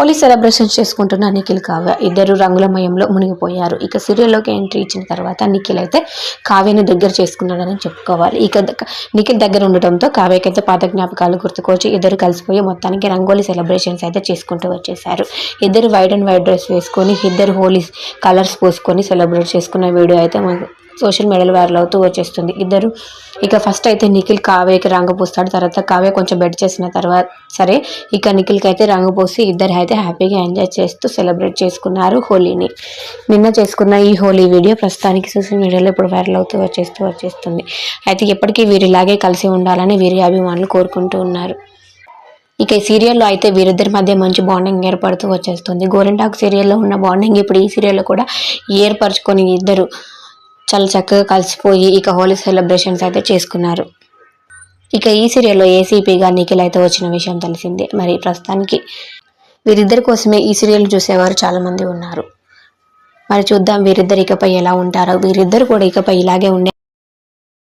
Holi celebrations చేసుకుంటున్న నిఖిల్, కావ్య ఇద్దరు రంగులమయంలో మునిగిపోయారు. ఇక సీరియల్లోకి ఎంట్రీ ఇచ్చిన తర్వాత నిఖిల్ అయితే కావ్యని దగ్గర చేసుకున్నాడని చెప్పుకోవాలి. ఇక నిఖిల్ దగ్గర ఉండటంతో కావ్యకైతే పాత జ్ఞాపకాలు గుర్తుకొచ్చి ఇద్దరు కలిసిపోయి మొత్తానికి రంగోలీ సెలబ్రేషన్స్ అయితే చేసుకుంటూ వచ్చేసారు. ఇద్దరు వైట్ అండ్ వైట్ డ్రెస్ వేసుకొని ఇద్దరు హోలీ కలర్స్ పోసుకొని సెలబ్రేట్ చేసుకున్న వీడియో అయితే సోషల్ మీడియాలో వైరల్ అవుతూ వచ్చేస్తుంది. ఇద్దరు ఇక ఫస్ట్ అయితే నిఖిల్ కావ్యకి రంగు పూస్తాడు. తర్వాత కావ్య కొంచెం బెడ్ చేసిన తర్వాత సరే ఇక నిఖిల్కి అయితే రంగు పోసి ఇద్దరు అయితే హ్యాపీగా ఎంజాయ్ చేస్తూ సెలబ్రేట్ చేసుకున్నారు హోలీని. నిన్న చేసుకున్న ఈ హోలీ వీడియో ప్రస్తుతానికి సోషల్ మీడియాలో ఇప్పుడు వైరల్ అవుతూ వచ్చేస్తుంది. అయితే ఎప్పటికీ వీరిలాగే కలిసి ఉండాలని వీరి అభిమానులు కోరుకుంటూ ఉన్నారు. ఇక ఈ సీరియల్లో అయితే వీరిద్దరి మధ్య మంచి బాండింగ్ ఏర్పడుతూ వచ్చేస్తుంది. గోరింటాకు సీరియల్లో ఉన్న బాండింగ్ ఇప్పుడు ఈ సీరియల్లో కూడా ఏర్పరచుకొని ఇద్దరు చాలా చక్కగా కలిసిపోయి ఇక హోలీ సెలబ్రేషన్స్ అయితే చేసుకున్నారు. ఇక ఈ సీరియల్లో ఏసీపీగా నిఖిల్ అయితే వచ్చిన విషయం తెలిసిందే. మరి ప్రస్తుతానికి వీరిద్దరి కోసమే ఈ సీరియల్ చూసేవారు చాలా మంది ఉన్నారు. మరి చూద్దాం వీరిద్దరు ఇకపై ఎలా ఉంటారో. వీరిద్దరు కూడా ఇకపై ఇలాగే ఉండే